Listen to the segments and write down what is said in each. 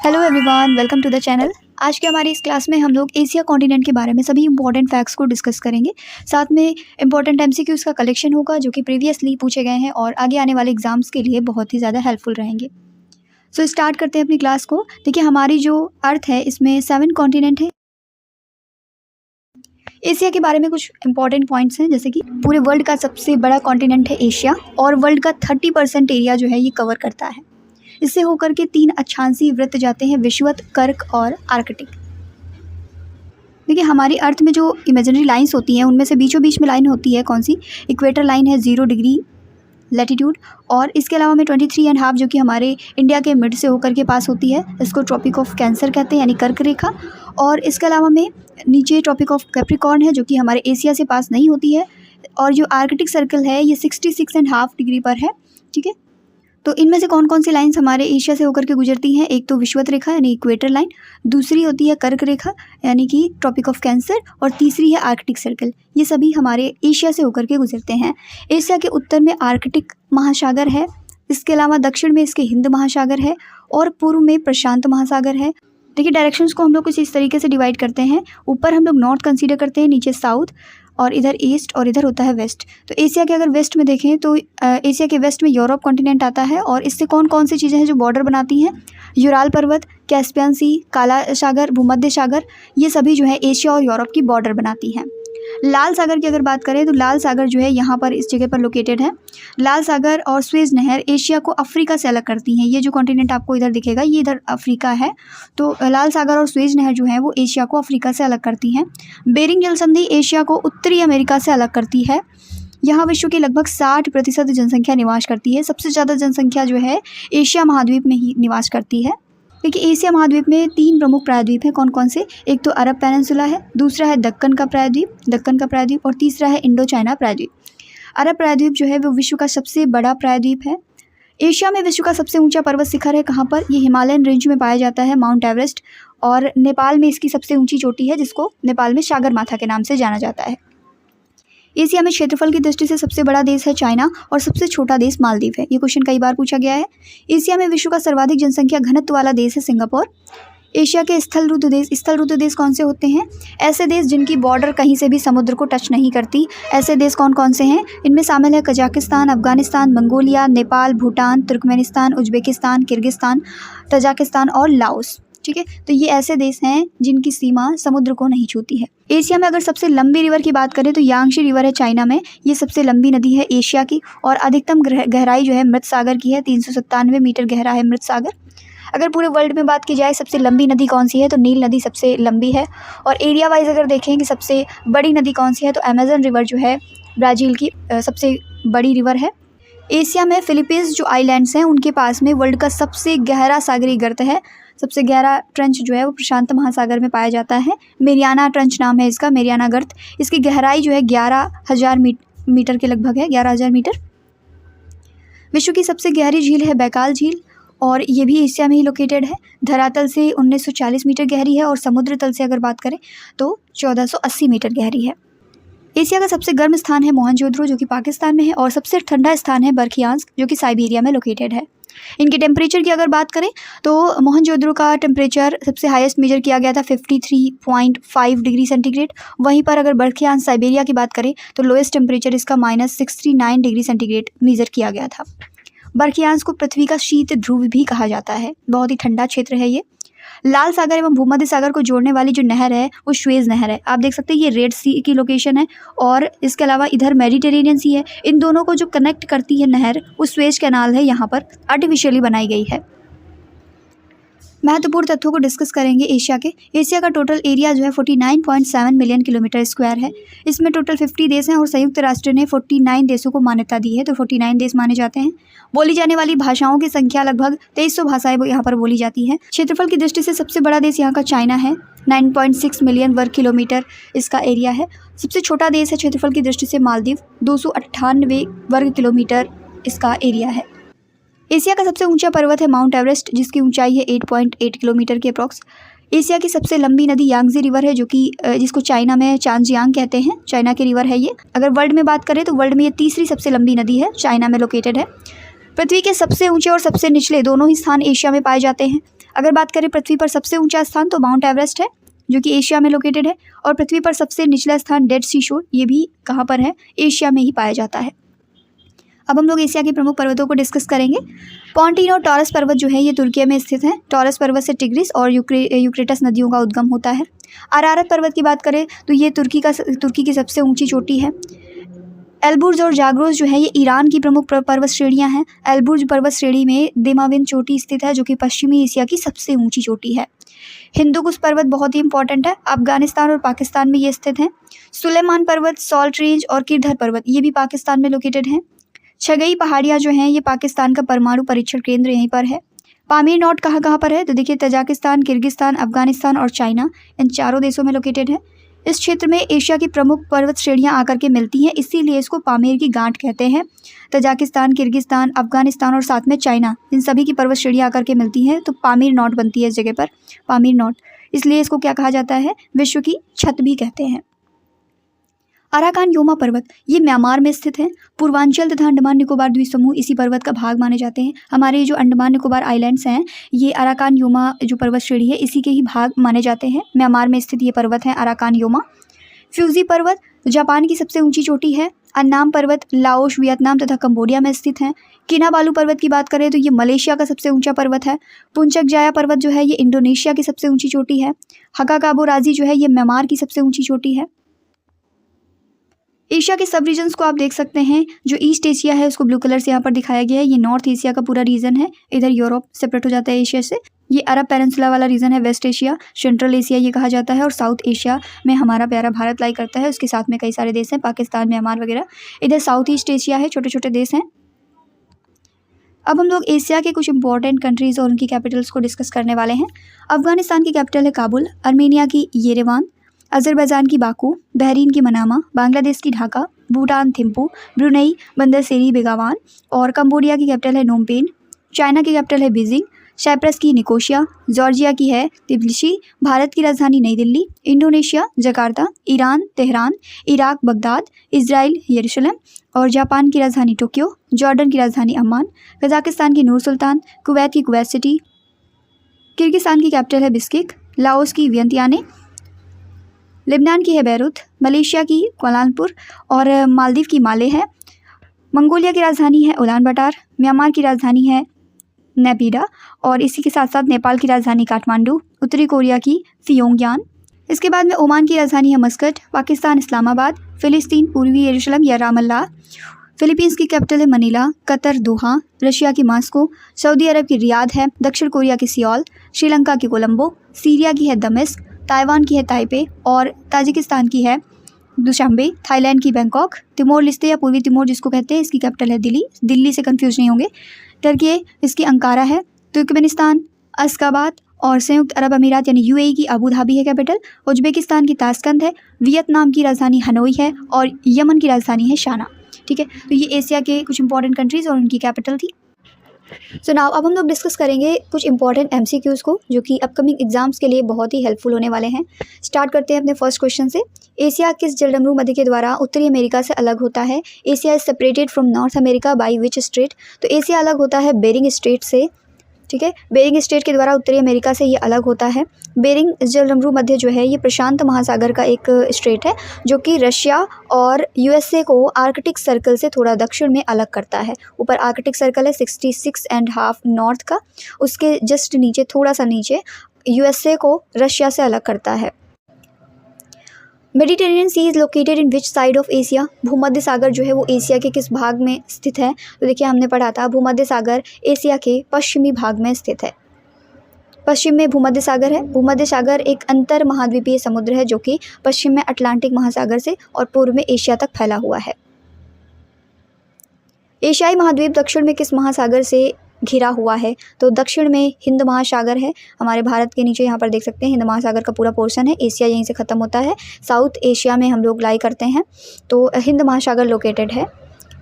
Hello everyone, welcome to the channel. आज के हमारी इस क्लास में हम लोग एशिया कॉन्टिनेंट के बारे में सभी इंपॉर्टेंट फैक्ट्स को डिस्कस करेंगे। साथ में इंपॉर्टेंट एमसीक्यूज़ का कलेक्शन होगा जो कि प्रीवियसली पूछे गए हैं और आगे आने वाले एग्जाम्स के लिए बहुत ही ज़्यादा हेल्पफुल रहेंगे। सो स्टार्ट करते हैं अपनी क्लास को। देखिए, हमारी जो अर्थ है इसमें 7 कॉन्टिनेंट है। एशिया के बारे में कुछ इंपॉर्टेंट पॉइंट्स हैं, जैसे कि पूरे वर्ल्ड का सबसे बड़ा कॉन्टिनेंट है एशिया और वर्ल्ड का 30% एरिया जो है ये कवर करता है। इससे होकर के 3 अक्षांशीय वृत्त जाते हैं, विषुवत, कर्क और आर्कटिक। देखिए, हमारी अर्थ में जो इमेजिनरी लाइंस होती हैं उनमें से बीचों बीच में लाइन होती है कौन सी? इक्वेटर लाइन है 0 डिग्री लैटिट्यूड, और इसके अलावा में 23.5 जो कि हमारे इंडिया के मिड से होकर के पास होती है, इसको ट्रॉपिक ऑफ कैंसर कहते हैं, यानी कर्क रेखा। और इसके अलावा में नीचे ट्रॉपिक ऑफ कैप्रिकॉर्न है जो कि हमारे एशिया से पास नहीं होती है, और जो आर्कटिक सर्कल है ये 66.5 डिग्री पर है। ठीक है, तो इनमें से कौन कौन सी लाइंस हमारे एशिया से होकर के गुजरती हैं? एक तो विषुवत रेखा यानी इक्वेटर लाइन, दूसरी होती है कर्क रेखा यानी कि ट्रॉपिक ऑफ कैंसर, और तीसरी है आर्कटिक सर्कल। ये सभी हमारे एशिया से होकर के गुजरते हैं। एशिया के उत्तर में आर्कटिक महासागर है, इसके अलावा दक्षिण में इसके हिंद महासागर है, और पूर्व में प्रशांत महासागर है। देखिए, डायरेक्शंस को हम लोग कुछ इस तरीके से डिवाइड करते हैं। ऊपर हम लोग नॉर्थ कंसीडर करते हैं, नीचे साउथ, और इधर ईस्ट, और इधर होता है वेस्ट। तो एशिया के अगर वेस्ट में देखें तो एशिया के वेस्ट में यूरोप कॉन्टिनेंट आता है, और इससे कौन कौन सी चीज़ें हैं जो बॉर्डर बनाती हैं? यूराल पर्वत, कैस्पियन सी, काला सागर, भूमध्य सागर, ये सभी जो है एशिया और यूरोप की बॉर्डर बनाती हैं। लाल सागर की अगर बात करें तो लाल सागर जो है यहाँ पर इस जगह पर लोकेटेड है। लाल सागर और स्वेज नहर एशिया को अफ्रीका से अलग करती हैं। ये जो कॉन्टिनेंट आपको इधर दिखेगा ये इधर अफ्रीका है, तो लाल सागर और स्वेज नहर जो है वो एशिया को अफ्रीका से अलग करती हैं। बेरिंग जल संधि एशिया को उत्तरी अमेरिका से अलग करती है। यहाँ विश्व की लगभग 60% जनसंख्या निवास करती है। सबसे ज़्यादा जनसंख्या जो है एशिया महाद्वीप में ही निवास करती है। देखिए, एशिया महाद्वीप में 3 प्रमुख प्रायद्वीप हैं। कौन कौन से? एक तो अरब पेनिनसुला है, दूसरा है दक्कन का प्रायद्वीप, और तीसरा है इंडो चाइना प्रायद्वीप। अरब प्रायद्वीप जो है वो विश्व का सबसे बड़ा प्रायद्वीप है। एशिया में विश्व का सबसे ऊंचा पर्वत शिखर है कहाँ पर? ये हिमालयन रेंज में पाया जाता है, माउंट एवरेस्ट, और नेपाल में इसकी सबसे ऊंची चोटी है जिसको नेपाल में सागर माथा के नाम से जाना जाता है। एशिया में क्षेत्रफल की दृष्टि से सबसे बड़ा देश है चाइना, और सबसे छोटा देश मालदीव है। ये क्वेश्चन कई बार पूछा गया है। एशिया में विश्व का सर्वाधिक जनसंख्या घनत्व वाला देश है सिंगापुर। एशिया के स्थल रुद्ध देश कौन से होते हैं? ऐसे देश जिनकी बॉर्डर कहीं से भी समुद्र को टच नहीं करती। ऐसे देश कौन कौन से हैं? इनमें शामिल है Kazakhstan, Afghanistan, Mongolia, Nepal, Bhutan, Turkmenistan, Uzbekistan, Kyrgyzstan, Tajikistan और लाओस। ठीक है, तो ये ऐसे देश हैं जिनकी सीमा समुद्र को नहीं छूती है। एशिया में अगर सबसे लंबी रिवर की बात करें तो यांगशी रिवर है चाइना में। ये सबसे लंबी नदी है एशिया की, और अधिकतम गहराई जो है मृत सागर की है, 397 मीटर गहरा है मृत सागर। अगर पूरे वर्ल्ड में बात की जाए सबसे लंबी नदी कौन सी है तो नील नदी सबसे लंबी है। और एरिया वाइज अगर देखें कि सबसे बड़ी नदी कौन सी है तो अमेजन रिवर जो है ब्राज़ील की सबसे बड़ी रिवर है। एशिया में फिलीपींस जो आइलैंड्स हैं उनके पास में वर्ल्ड का सबसे गहरा सागरीय गर्त है। सबसे गहरा ट्रंच जो है वो प्रशांत महासागर में पाया जाता है। मेरियाना ट्रंच नाम है इसका, मेरियाना गर्त। इसकी गहराई जो है 11,000 मीटर के लगभग है, 11,000 मीटर। विश्व की सबसे गहरी झील है बैकाल झील, और ये भी एशिया में ही लोकेटेड है। धरातल से 1940 मीटर गहरी है, और समुद्र तल से अगर बात करें तो 1480 मीटर गहरी है। एशिया का सबसे गर्म स्थान है मोहनजोदड़ो जो कि पाकिस्तान में है, और सबसे ठंडा स्थान है बर्खियांस्क जो कि साइबेरिया में लोकेटेड है। इनके टेम्परेचर की अगर बात करें तो मोहनजोदड़ो का टेम्परेचर सबसे हाईएस्ट मेजर किया गया था 53.5 डिग्री सेंटीग्रेड। वहीं पर अगर बर्खियांस्क साइबेरिया की बात करें तो लोएस्ट टेम्परेचर इसका -69 डिग्री सेंटीग्रेड मेजर किया गया था। बर्खियांस्क को पृथ्वी का शीत ध्रुव भी कहा जाता है, बहुत ही ठंडा क्षेत्र है ये। लाल सागर एवं भूमध्य सागर को जोड़ने वाली जो नहर है वो स्वेज नहर है। आप देख सकते हैं ये रेड सी की लोकेशन है, और इसके अलावा इधर मेडिटेरेनियन सी है। इन दोनों को जो कनेक्ट करती है नहर वो स्वेज कैनाल है, यहाँ पर आर्टिफिशियली बनाई गई है। महत्वपूर्ण तथ्यों को डिस्कस करेंगे एशिया के। एशिया का टोटल एरिया जो है 49.7 मिलियन किलोमीटर स्क्वायर है। इसमें टोटल 50 देश हैं, और संयुक्त राष्ट्र ने 49 देशों को मान्यता दी है, तो 49 देश माने जाते हैं। बोली जाने वाली भाषाओं की संख्या लगभग 2300 भाषाएं यहाँ पर बोली जाती हैं। क्षेत्रफल की दृष्टि से सबसे बड़ा देश यहाँ का चाइना है, 9.6 मिलियन वर्ग किलोमीटर इसका एरिया है। सबसे छोटा देश है क्षेत्रफल की दृष्टि से मालदीव, 298 वर्ग किलोमीटर इसका एरिया है। एशिया का सबसे ऊंचा पर्वत है माउंट एवरेस्ट जिसकी ऊंचाई है 8.8 किलोमीटर के अप्रॉक्स। एशिया की सबसे लंबी नदी यांगजी रिवर है जो कि जिसको चाइना में चांगजियांग कहते हैं, चाइना की रिवर है ये। अगर वर्ल्ड में बात करें तो वर्ल्ड में ये तीसरी सबसे लंबी नदी है, चाइना में लोकेटेड है। पृथ्वी के सबसे ऊंचे और सबसे निचले दोनों ही स्थान एशिया में पाए जाते हैं। अगर बात करें पृथ्वी पर सबसे ऊंचा स्थान तो माउंट एवरेस्ट है जो कि एशिया में लोकेटेड है, और पृथ्वी पर सबसे निचला स्थान डेड सी शोर, ये भी कहाँ पर है, एशिया में ही पाया जाता है। अब हम लोग एशिया के प्रमुख पर्वतों को डिस्कस करेंगे। पॉन्टीन और टॉरस पर्वत जो है ये तुर्की में स्थित है। टॉरस पर्वत से टिग्रिस और यूक्रेटस नदियों का उद्गम होता है। अरारत पर्वत की बात करें तो ये तुर्की की सबसे ऊंची चोटी है। एल्बुर्ज और जाग्रोस जो है ये ईरान की प्रमुख पर्वत श्रेणियां हैं। एल्बुर्ज पर्वत श्रेणी में देमाविन चोटी स्थित है जो कि पश्चिमी एशिया की सबसे ऊंची चोटी है। हिंदुकुश पर्वत बहुत ही इंपॉर्टेंट है, अफगानिस्तान और पाकिस्तान में ये स्थित है। सुलेमान पर्वत, सॉल्ट रेंज और किरधर पर्वत ये भी पाकिस्तान में लोकेटेड हैं। छगई पहाड़ियाँ जो हैं ये पाकिस्तान का परमाणु परीक्षण केंद्र यहीं पर है। पामीर नोट कहाँ पर है तो देखिए तजाकिस्तान, किर्गिस्तान, अफगानिस्तान और चाइना, इन चारों देशों में लोकेटेड है। इस क्षेत्र में एशिया की प्रमुख पर्वत श्रेणियां आकर के मिलती हैं, इसीलिए इसको पामीर की गांठ कहते हैं। तजाकिस्तान, किर्गिस्तान, अफगानिस्तान और साथ में चाइना, इन सभी की पर्वत श्रेणियां आकर के मिलती हैं तो पामीर नोट बनती है इस जगह पर, पामीर नोट। इसलिए इसको क्या कहा जाता है, विश्व की छत भी कहते हैं। अराकान योमा पर्वत ये म्यांमार में स्थित है। पूर्वांचल तथा अंडमान निकोबार द्वीप समूह इसी पर्वत का भाग माने जाते हैं। हमारे जो अंडमान निकोबार आइलैंड्स हैं ये अराकान योमा जो पर्वत श्रेणी है इसी के ही भाग माने जाते हैं। म्यांमार में स्थित ये पर्वत है अराकान योमा। फ्यूजी पर्वत जापान की सबसे ऊंची चोटी है। अन्नाम पर्वत लाओस, वियतनाम तथा कंबोडिया में स्थित है। किनाबालू पर्वत की बात करें तो ये मलेशिया का सबसे ऊंचा पर्वत है। पुंचक जाया पर्वत जो है ये इंडोनेशिया की सबसे ऊंची चोटी है। हकाकाबो राजी जो है ये म्यांमार की सबसे ऊंची चोटी है। एशिया के सब रीजन्स को आप देख सकते हैं। जो ईस्ट एशिया है उसको ब्लू कलर से यहाँ पर दिखाया गया है, ये नॉर्थ एशिया का पूरा रीजन है। इधर यूरोप सेपरेट हो जाता है एशिया से। ये अरब पेनिनसुला वाला रीजन है, वेस्ट एशिया, सेंट्रल एशिया ये कहा जाता है। और साउथ एशिया में हमारा प्यारा भारत लाई करता है, उसके साथ में कई सारे देश हैं, पाकिस्तान, म्यांमार वगैरह। इधर साउथ ईस्ट एशिया है, छोटे छोटे देश हैं। अब हम लोग एशिया के कुछ इंपॉर्टेंट कंट्रीज़ और उनकी कैपिटल्स को डिस्कस करने वाले हैं। अफगानिस्तान की कैपिटल है काबुल, अर्मेनिया की येरेवान, अजरबैजान की बाकू, बहरीन की मनामा, बांग्लादेश की ढाका, भूटान थिम्पू, ब्रुनई बंदरसेरी बेगावान और कंबोडिया की कैपिटल है नोमपेन। चाइना की कैपिटल है बीजिंग, साइप्रस की निकोशिया, जॉर्जिया की है तिबिलिसी, भारत की राजधानी नई Delhi, Indonesia Jakarta, Iran Tehran, Iraq Baghdad, Israel यरूशलेम और जापान की राजधानी टोक्यो, जॉर्डन की राजधानी अम्मान, कजाकिस्तान की नूर सुल्तान, कुवैत की कुवैत सिटी, किर्गिस्तान की कैपिटल है बिस्किक, लाओस की वियंतियाने, लेबनान की है बैरूत, मलेशिया की कुआलालंपुर और मालदीव की माले है, मंगोलिया की राजधानी है उलान बटार, म्यांमार की राजधानी है नेपिडा और इसी के साथ साथ नेपाल की राजधानी काठमांडू, उत्तरी कोरिया की पियोंगयान। इसके बाद में ओमान की राजधानी है मस्कट, पाकिस्तान इस्लामाबाद, फिलिस्तीन पूर्वी यरूशलेम या रामल्ला, फिलीपींस की कैपिटल है मनीला, कतर दोहा, रशिया की मास्को, सऊदी अरब की रियाद है, दक्षिण कोरिया की सियोल, श्रीलंका की कोलंबो, सीरिया की है दमिश्क, ताइवान की है ताइपे और ताजिकिस्तान की है दुशांबे, थाईलैंड की बैंकॉक, तिमोर लिस्ते या पूर्वी तिमोर जिसको कहते हैं इसकी कैपिटल है दिल्ली से कंफ्यूज नहीं होंगे। टर्की इसकी अंकारा है, तुर्कमेनिस्तान अशगाबाद और संयुक्त अरब अमीरात यानी यूएई की अबू धाबी है कैपिटल, उज्बेकिस्तान की ताशकंद है, वियतनाम की राजधानी हनोई है और यमन की राजधानी है शाना। ठीक है, तो ये एशिया के कुछ इंपॉर्टेंट कंट्रीज़ और उनकी कैपिटल थी। सो नाउ अब हम लोग डिस्कस करेंगे कुछ इंपॉर्टेंट एमसीक्यूज़ को जो कि अपकमिंग एग्जाम्स के लिए बहुत ही हेल्पफुल होने वाले हैं। स्टार्ट करते हैं अपने फर्स्ट क्वेश्चन से। एशिया किस जलडमरू मध्य के द्वारा उत्तरी अमेरिका से अलग होता है? Asia is separated from north America by which straight? तो एशिया अलग होता है बेरिंग स्ट्रेट से। ठीक है, बेरिंग स्ट्रेट के द्वारा उत्तरी अमेरिका से ये अलग होता है। बेरिंग जलडमरू मध्य जो है ये प्रशांत महासागर का एक स्ट्रेट है जो कि रशिया और यूएसए को आर्कटिक सर्कल से थोड़ा दक्षिण में अलग करता है। ऊपर आर्कटिक सर्कल है 66.5 नॉर्थ का, उसके जस्ट नीचे थोड़ा सा नीचे यूएसए को रशिया से अलग करता है। Mediterranean sea is located in which side of Asia? भूमध्य सागर जो है वो एशिया के किस भाग में स्थित है? तो देखिए हमने पढ़ा था भूमध्य सागर एशिया के पश्चिमी भाग में स्थित है। पश्चिम में भूमध्य सागर है। भूमध्य सागर एक अंतर महाद्वीपीय समुद्र है जो कि पश्चिम में अटलांटिक महासागर से और पूर्व में एशिया तक फैला हुआ है। एशियाई महाद्वीप दक्षिण में किस महासागर से घिरा हुआ है? तो दक्षिण में हिंद महासागर है। हमारे भारत के नीचे यहाँ पर देख सकते हैं हिंद महासागर का पूरा पोर्शन है। एशिया यहीं से ख़त्म होता है। साउथ एशिया में हम लोग लाई करते हैं, तो हिंद महासागर लोकेटेड है।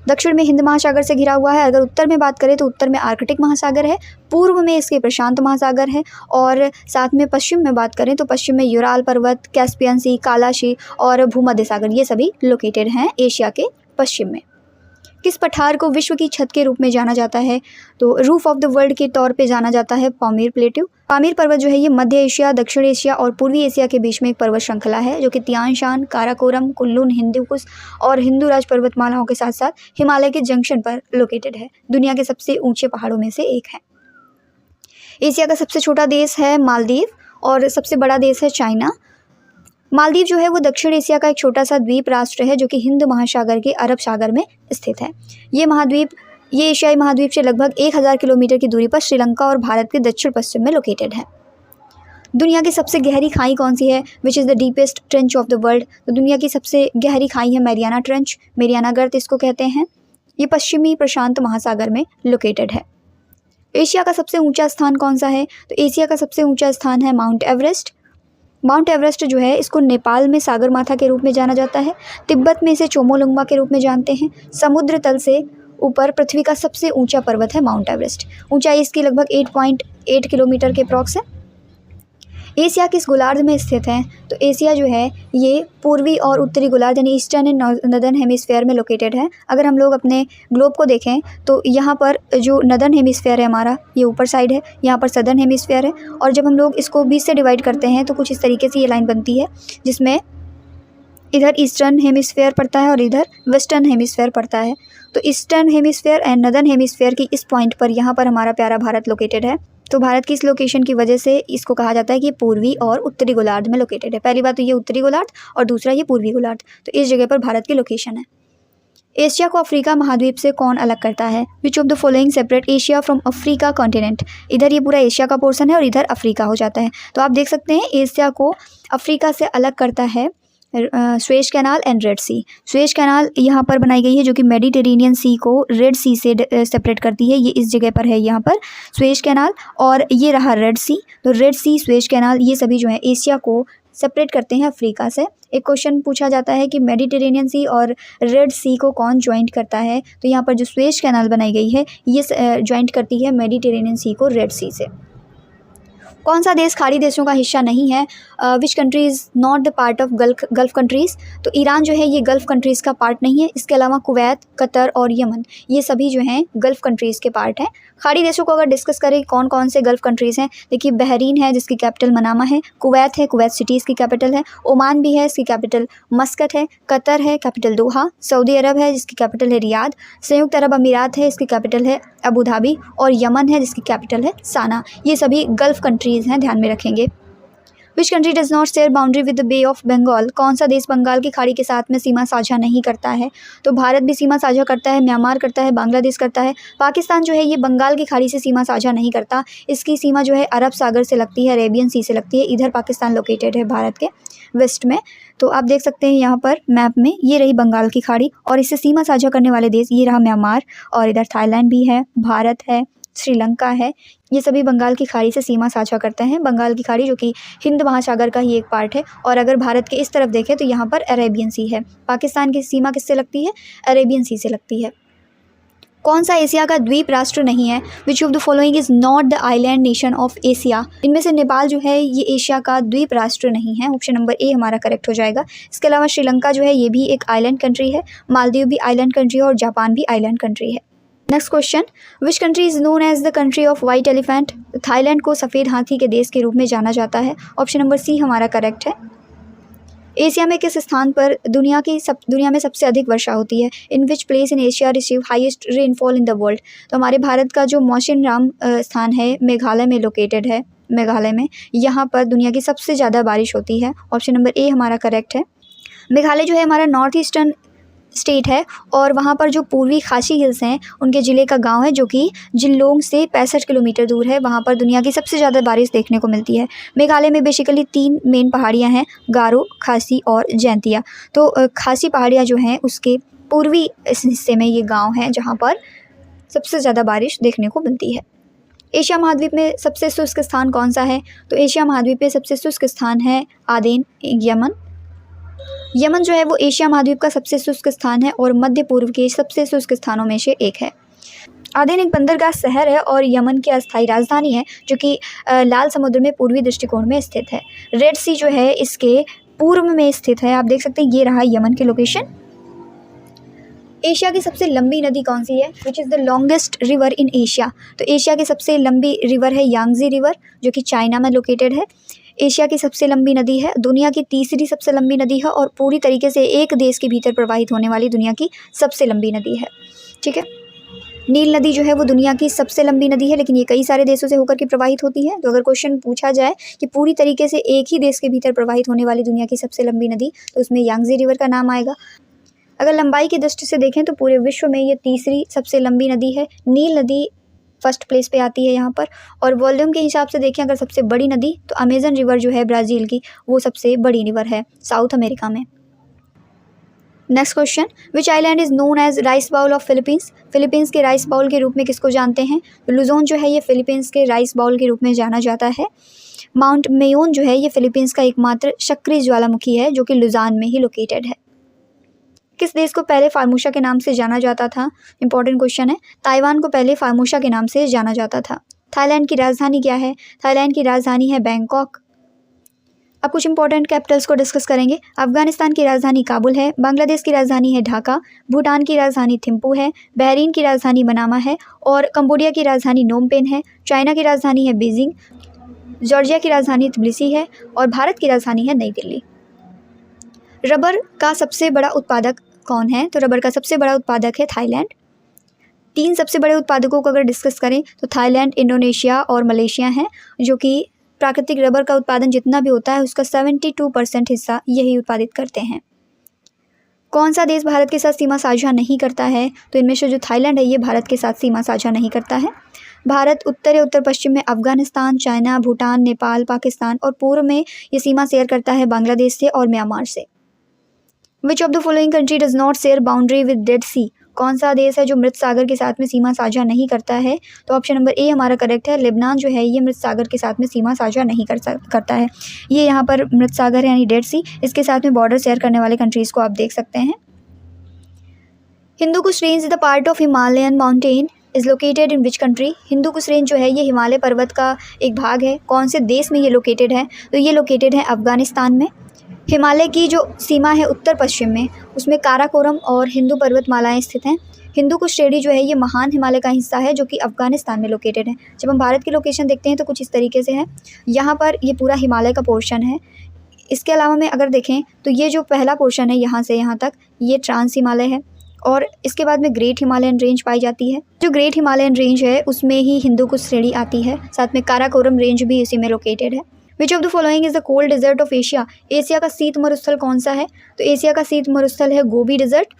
दक्षिण में हिंद महासागर से घिरा हुआ है। अगर उत्तर में बात करें तो उत्तर में आर्कटिक महासागर है, पूर्व में इसके प्रशांत महासागर है और साथ में पश्चिम में बात करें तो पश्चिम में यूराल पर्वत, कैस्पियन सी, काला सी और भूमध्य सागर ये सभी लोकेटेड हैं एशिया के पश्चिम में। किस पठार को विश्व की छत के रूप में जाना जाता है? तो रूफ ऑफ द वर्ल्ड के तौर पे जाना जाता है पामीर प्लेट्यू। पामीर पर्वत जो है ये मध्य एशिया, दक्षिण एशिया और पूर्वी एशिया के बीच में एक पर्वत श्रृंखला है जो कि Tian Shan, Karakoram, Kunlun, Hindu Kush और हिंदुराज पर्वतमालाओं के साथ साथ हिमालय के जंक्शन पर लोकेटेड है। दुनिया के सबसे ऊंचे पहाड़ों में से एक है। एशिया का सबसे छोटा देश है मालदीव और सबसे बड़ा देश है चाइना। मालदीव जो है वो दक्षिण एशिया का एक छोटा सा द्वीप राष्ट्र है जो कि हिंद महासागर के अरब सागर में स्थित है। ये एशियाई महाद्वीप से लगभग 1000 किलोमीटर की दूरी पर श्रीलंका और भारत के दक्षिण पश्चिम में लोकेटेड है। दुनिया की सबसे गहरी खाई कौन सी है? Which is the deepest trench of the world? तो दुनिया की सबसे गहरी खाई है मैरियाना ट्रेंच, मैरियाना गर्त इसको कहते हैं। ये पश्चिमी प्रशांत महासागर में लोकेटेड है। एशिया का सबसे ऊंचा स्थान कौन सा है? तो एशिया का सबसे ऊंचा स्थान है माउंट एवरेस्ट। माउंट एवरेस्ट जो है इसको नेपाल में सागरमाथा के रूप में जाना जाता है, तिब्बत में इसे चोमोलुंगमा के रूप में जानते हैं। समुद्र तल से ऊपर पृथ्वी का सबसे ऊंचा पर्वत है माउंट एवरेस्ट। ऊंचाई इसकी लगभग 8.8 किलोमीटर के अप्रॉक्स है। एशिया किस गोलार्ध में स्थित है? तो एशिया जो है ये पूर्वी और उत्तरी गोलार्ध यानी ईस्टर्न एंड नदर्न हेमिस्फेयर में लोकेटेड है। अगर हम लोग अपने ग्लोब को देखें तो यहाँ पर जो नदर्न हेमिस्फेयर है हमारा ये ऊपर साइड है, यहाँ पर सदर्न हेमिस्फेयर है। और जब हम लोग इसको 20 से डिवाइड करते हैं तो कुछ इस तरीके से ये लाइन बनती है जिसमें इधर ईस्टर्न हेमिस्फेयर पड़ता है और इधर वेस्टर्न हेमिस्फेयर पड़ता है। तो eastern hemisphere and northern hemisphere की इस पॉइंट पर यहाँ पर हमारा प्यारा भारत लोकेटेड है। तो भारत की इस लोकेशन की वजह से इसको कहा जाता है कि ये पूर्वी और उत्तरी गोलार्ध में लोकेटेड है। पहली बात तो ये उत्तरी गोलार्ध और दूसरा ये पूर्वी गोलार्ध, तो इस जगह पर भारत की लोकेशन है। एशिया को अफ्रीका महाद्वीप से कौन अलग करता है? Which of the following separate Asia from Africa continent? इधर ये पूरा एशिया का पोर्शन है और इधर अफ्रीका हो जाता है। तो आप देख सकते हैं एशिया को अफ्रीका से अलग करता है Suez canal and red sea. Suez canal यहाँ पर बनाई गई है जो कि मेडिटेरेनियन सी को रेड सी से सेपरेट करती है। ये इस जगह पर है यहाँ पर स्वेज कैनाल, और ये रहा रेड सी। तो रेड सी, स्वेज कैनाल ये सभी जो है एशिया को सेपरेट करते हैं अफ्रीका से। एक क्वेश्चन पूछा जाता है कि मेडिटेरेनियन सी और रेड सी को कौन ज्वाइंट करता है? तो यहाँ पर जो स्वेज कैनाल बनाई गई है ये ज्वाइंट करती है मेडिटेरेनियन सी को रेड सी से। कौन सा देश खाड़ी देशों का हिस्सा नहीं है? विच country is not the part of gulf countries? तो ईरान जो है ये गल्फ़ कंट्रीज़ का पार्ट नहीं है। इसके अलावा कुवैत, कतर और यमन ये सभी जो हैं गल्फ़ कंट्रीज़ के पार्ट हैं। खाड़ी देशों को अगर डिस्कस करें कौन कौन से गल्फ़ कंट्रीज़ हैं, देखिए बहरीन है जिसकी कैपिटल मनामा है, कुवैत है, कुवैत सिटी इसकी कैपिटल है, ओमान भी है इसकी कैपिटल मस्कट है, कतर है कैपिटल दोहा, सऊदी अरब है जिसकी कैपिटल है रियाद, संयुक्त अरब अमीरात है इसकी कैपिटल है अबू धाबी, और यमन है जिसकी कैपिटल है साना। ये सभी गल्फ़ कंट्रीज़ हैं, ध्यान में रखेंगे। Which country does not share boundary with the bay of Bengal? कौन सा देश बंगाल की खाड़ी के साथ में सीमा साझा नहीं करता है? तो भारत भी सीमा साझा करता है, म्यांमार करता है, बांग्लादेश करता है। पाकिस्तान जो है ये बंगाल की खाड़ी से सीमा साझा नहीं करता। इसकी सीमा जो है अरब सागर से लगती है, अरेबियन सी से लगती है। इधर पाकिस्तान लोकेटेड है भारत के वेस्ट में। तो आप देख सकते हैं यहाँ पर मैप में ये रही बंगाल की खाड़ी, और इससे सीमा साझा करने वाले देश ये रहा म्यांमार, और इधर थाईलैंड भी है, भारत है, श्रीलंका है। ये सभी बंगाल की खाड़ी से सीमा साझा करते हैं। बंगाल की खाड़ी जो कि हिंद महासागर का ही एक पार्ट है। और अगर भारत के इस तरफ देखें तो यहाँ पर अरेबियन सी है। पाकिस्तान की सीमा किससे लगती है? अरेबियन सी से लगती है। कौन सा एशिया का द्वीप राष्ट्र नहीं है? Which of the following is not the island nation of Asia? इनमें से नेपाल जो है ये एशिया का द्वीप राष्ट्र नहीं है। ऑप्शन नंबर ए हमारा करेक्ट हो जाएगा। इसके अलावा श्रीलंका जो है ये भी एक आइलैंड कंट्री है, मालदीव भी आइलैंड कंट्री है और जापान भी आइलैंड कंट्री है। Next question, which country is known as the country of white elephant? Thailand को सफ़ेद हाथी के देश के रूप में जाना जाता है। ऑप्शन नंबर सी हमारा करेक्ट है। एशिया में किस स्थान पर दुनिया में सबसे अधिक वर्षा होती है? In which place in Asia receive highest rainfall in the world? तो हमारे भारत का जो मौसिनराम स्थान है मेघालय में लोकेटेड है। मेघालय में यहाँ पर दुनिया की सबसे ज़्यादा बारिश होती है। ऑप्शन नंबर ए हमारा करेक्ट है। मेघालय जो है हमारा नॉर्थ ईस्टर्न स्टेट है, और वहाँ पर जो पूर्वी खासी हिल्स हैं उनके ज़िले का गांव है जो कि जिलोंग से 65 किलोमीटर दूर है। वहाँ पर दुनिया की सबसे ज़्यादा बारिश देखने को मिलती है। मेघालय में बेसिकली 3 मेन पहाड़ियाँ हैं, गारो, खासी और जैंतिया। तो खासी पहाड़ियाँ जो हैं उसके पूर्वी इस हिस्से में ये गाँव हैं जहाँ पर सबसे ज़्यादा बारिश देखने को मिलती है। एशिया महाद्वीप में सबसे शुष्क स्थान कौन सा है? तो एशिया महाद्वीप में सबसे शुष्क स्थान है आदेन, यमन। यमन जो है वो एशिया महाद्वीप का सबसे शुष्क स्थान है और मध्य पूर्व के सबसे शुष्क स्थानों में से एक है। आदेन एक बंदरगाह शहर है और यमन की अस्थायी राजधानी है जो कि लाल समुद्र में पूर्वी दृष्टिकोण में स्थित है। रेड सी जो है इसके पूर्व में स्थित है। आप देख सकते हैं ये रहा यमन की लोकेशन। एशिया की सबसे लंबी नदी कौन सी है? Which is the longest river in Asia? तो एशिया की सबसे लंबी रिवर है यांगजी रिवर, जो कि चाइना में लोकेटेड है। एशिया की सबसे लंबी नदी है, दुनिया की तीसरी सबसे लंबी नदी है और पूरी तरीके से एक देश के भीतर प्रवाहित होने वाली दुनिया की सबसे लंबी नदी है। ठीक है, नील नदी जो है वो दुनिया की सबसे लंबी नदी है, लेकिन ये कई सारे देशों से होकर के प्रवाहित होती है। तो अगर क्वेश्चन पूछा जाए कि पूरी तरीके से एक ही देश के भीतर प्रवाहित होने वाली दुनिया की सबसे लंबी नदी, तो उसमें यांगजी रिवर का नाम आएगा। अगर लंबाई की दृष्टि से देखें तो पूरे विश्व में ये तीसरी सबसे लंबी नदी है। नील नदी फर्स्ट प्लेस पे आती है यहाँ पर। और वॉल्यूम के हिसाब से देखें अगर सबसे बड़ी नदी, तो अमेजन रिवर जो है ब्राज़ील की, वो सबसे बड़ी रिवर है साउथ अमेरिका में। Next question, which island is known as rice bowl of Philippines? Philippines के राइस बाउल के रूप में किसको जानते हैं? तो लुजोन जो है ये फिलीपींस के राइस बाउल के रूप में जाना जाता है। माउंट मेयोन जो है ये फिलीपींस का एकमात्र सक्रिय ज्वालामुखी है, जो कि लुजान में ही लोकेटेड है। किस देश को पहले फार्मूसा के नाम से जाना जाता था? इंपॉर्टेंट क्वेश्चन है। ताइवान को पहले फार्मूसा के नाम से जाना जाता था। थाईलैंड की राजधानी क्या है? थाईलैंड की राजधानी है बैंकॉक। अब कुछ इंपॉर्टेंट कैपिटल्स को डिस्कस करेंगे। अफगानिस्तान की राजधानी काबुल है, बांग्लादेश की राजधानी है ढाका, भूटान की राजधानी थिम्पू है, बहरीन की राजधानी मनामा है और कंबोडिया की राजधानी नोम पेन है। चाइना की राजधानी है बीजिंग, जॉर्जिया की राजधानी तबिलिसी है और भारत की राजधानी है नई दिल्ली। रबर का सबसे बड़ा उत्पादक कौन है? तो रबर का सबसे बड़ा उत्पादक है थाईलैंड। 3 सबसे बड़े उत्पादकों को अगर डिस्कस करें तो थाईलैंड, इंडोनेशिया और मलेशिया हैं, जो कि प्राकृतिक रबर का उत्पादन जितना भी होता है उसका 72% हिस्सा यही उत्पादित करते हैं। कौन सा देश भारत के साथ सीमा साझा नहीं करता है? तो इनमें से जो थाईलैंड है ये भारत के साथ सीमा साझा नहीं करता है। भारत उत्तर या उत्तर पश्चिम में अफगानिस्तान, चाइना, भूटान, नेपाल, पाकिस्तान और पूर्व में ये सीमा शेयर करता है बांग्लादेश से और म्यांमार से। Which of the following country does not share boundary with Dead Sea? कौन सा देश है जो मृत सागर के साथ में सीमा साझा नहीं करता है? तो ऑप्शन नंबर ए हमारा करेक्ट है। लेबनान जो है ये मृत सागर के साथ में सीमा साझा नहीं करता है। ये यहाँ पर मृत सागर है यानी डेड सी, इसके साथ में बॉर्डर शेयर करने वाले कंट्रीज़ को आप देख सकते हैं। Hindu Kush range is the part of Himalayan mountain is located in which country? Hindu Kush range जो है ये हिमालय पर्वत का एक भाग है। कौन से देश में ये लोकेटेड है? तो ये लोकेटेड है अफगानिस्तान में। हिमालय की जो सीमा है उत्तर पश्चिम में, उसमें काराकोरम और हिंदू पर्वतमालाएं स्थित हैं। हिंदुकुश श्रेणी जो है ये महान हिमालय का हिस्सा है, जो कि अफगानिस्तान में लोकेटेड है। जब हम भारत की लोकेशन देखते हैं तो कुछ इस तरीके से है। यहाँ पर ये पूरा हिमालय का पोर्शन है। इसके अलावा में अगर देखें तो ये जो पहला पोर्शन है यहाँ से यहाँ तक, ये ट्रांस हिमालय है और इसके बाद में ग्रेट हिमालयन रेंज पाई जाती है। जो ग्रेट हिमालयन रेंज है उसमें ही हिंदुकुश श्रेणी आती है, साथ में काराकोरम रेंज भी इसी में लोकेटेड है। Which of the following is the cold desert of Asia? Asia का शीत मरुस्थल कौन सा है? तो एशिया का शीत मरुस्थल है गोबी डेजर्ट।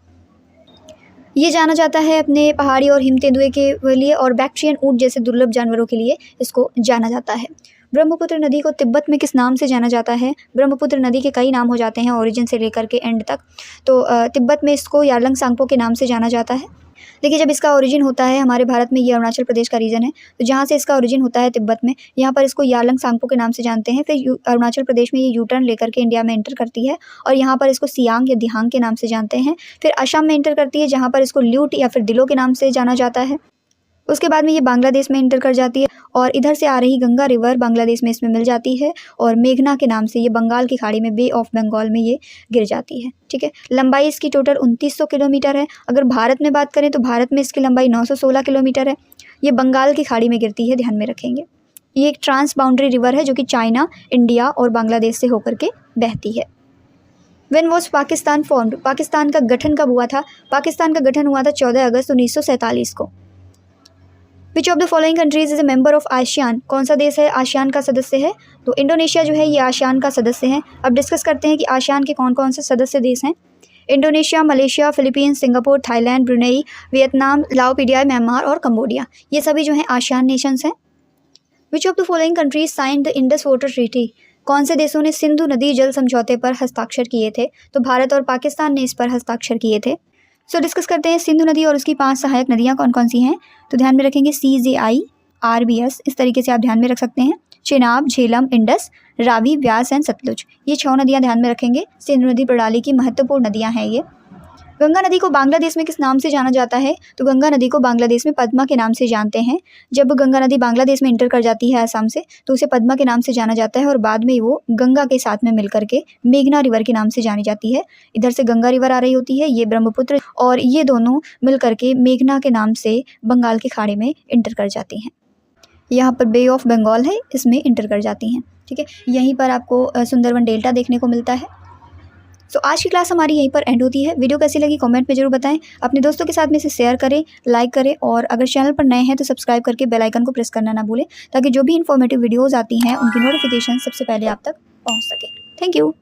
ये जाना जाता है अपने पहाड़ी और हिम तेंदुए के लिए और बैक्ट्रियन ऊंट जैसे दुर्लभ जानवरों के लिए इसको जाना जाता है। ब्रह्मपुत्र नदी को तिब्बत में किस नाम से जाना जाता है? ब्रह्मपुत्र नदी के कई नाम हो जाते हैं ओरिजिन से लेकर के एंड तक। तो तिब्बत में इसको यारलंग सांगपो के नाम से जाना जाता है। देखिए, जब इसका ओरिजिन होता है हमारे भारत में, ये अरुणाचल प्रदेश का रीजन है, तो जहाँ से इसका ओरिजिन होता है तिब्बत में, यहाँ पर इसको यारलंग सांगपो के नाम से जानते हैं। फिर अरुणाचल प्रदेश में ये यू टर्न लेकर के इंडिया में एंटर करती है और यहाँ पर इसको सियांग या दिहांग के नाम से जानते हैं। फिर असम में एंटर करती है, जहाँ पर इसको ल्यूट या फिर दिलो के नाम से जाना जाता है। उसके बाद में ये बांग्लादेश में एंटर कर जाती है और इधर से आ रही गंगा रिवर बांग्लादेश में इसमें मिल जाती है और मेघना के नाम से ये बंगाल की खाड़ी में, बे ऑफ बंगाल में ये गिर जाती है। ठीक है, लंबाई इसकी टोटल 2900 किलोमीटर है। अगर भारत में बात करें तो भारत में इसकी लंबाई 916 किलोमीटर है। ये बंगाल की खाड़ी में गिरती है, ध्यान में रखेंगे। ये एक ट्रांस बाउंड्री रिवर है जो कि चाइना, इंडिया और बांग्लादेश से होकर के बहती है। When was Pakistan formed? Pakistan का गठन कब हुआ था? पाकिस्तान का गठन हुआ था 14 अगस्त 1947 को। विच of the following countries is a member of ASEAN? कौन सा देश है आसियान का सदस्य है? तो इंडोनेशिया जो है ये आसियान का सदस्य है। अब डिस्कस करते हैं कि आसियान के कौन कौन से सदस्य देश हैं। Indonesia, Malaysia, Philippines, Singapore, Thailand, Brunei, Vietnam, लाओपीडिया, म्यांमार और कंबोडिया, ये सभी जो हैं आसियान नेशंस हैं। Which of the following countries signed the Indus water treaty? कौन से देशों ने सिंधु नदी जल समझौते पर हस्ताक्षर किए थे? तो भारत और पाकिस्तान ने इस पर हस्ताक्षर किए थे। सो डिस्कस करते हैं सिंधु नदी और उसकी 5 सहायक नदियाँ कौन कौन सी हैं। तो ध्यान में रखेंगे CJI, RBS, इस तरीके से आप ध्यान में रख सकते हैं। चेनाब, झेलम, इंडस, रावी, व्यास एंड सतलुज, ये 6 नदियाँ ध्यान में रखेंगे। सिंधु नदी प्रणाली की महत्वपूर्ण नदियाँ हैं ये। गंगा नदी को बांग्लादेश में किस नाम से जाना जाता है? तो गंगा नदी को बांग्लादेश में पद्मा के नाम से जानते हैं। जब गंगा नदी बांग्लादेश में इंटर कर जाती है असम से, तो उसे पद्मा के नाम से जाना जाता है और बाद में वो गंगा के साथ में मिल करके मेघना रिवर के नाम से जानी जाती है। इधर से गंगा रिवर आ रही होती है, ये ब्रह्मपुत्र, और ये दोनों मिल करके मेघना के नाम से बंगाल के खाड़ी में इंटर कर जाती हैं। यहाँ पर बे ऑफ बंगाल है, इसमें इंटर कर जाती हैं। ठीक है, यहीं पर आपको सुंदरवन डेल्टा देखने को मिलता है। तो आज की क्लास हमारी यहीं पर एंड होती है। वीडियो कैसी लगी कमेंट में जरूर बताएं, अपने दोस्तों के साथ में इसे शेयर करें, लाइक करें, और अगर चैनल पर नए हैं तो सब्सक्राइब करके बेल आइकन को प्रेस करना ना भूलें, ताकि जो भी इन्फॉर्मेटिव वीडियोज़ आती हैं उनकी नोटिफिकेशन सबसे पहले आप तक पहुँच सके। Thank you.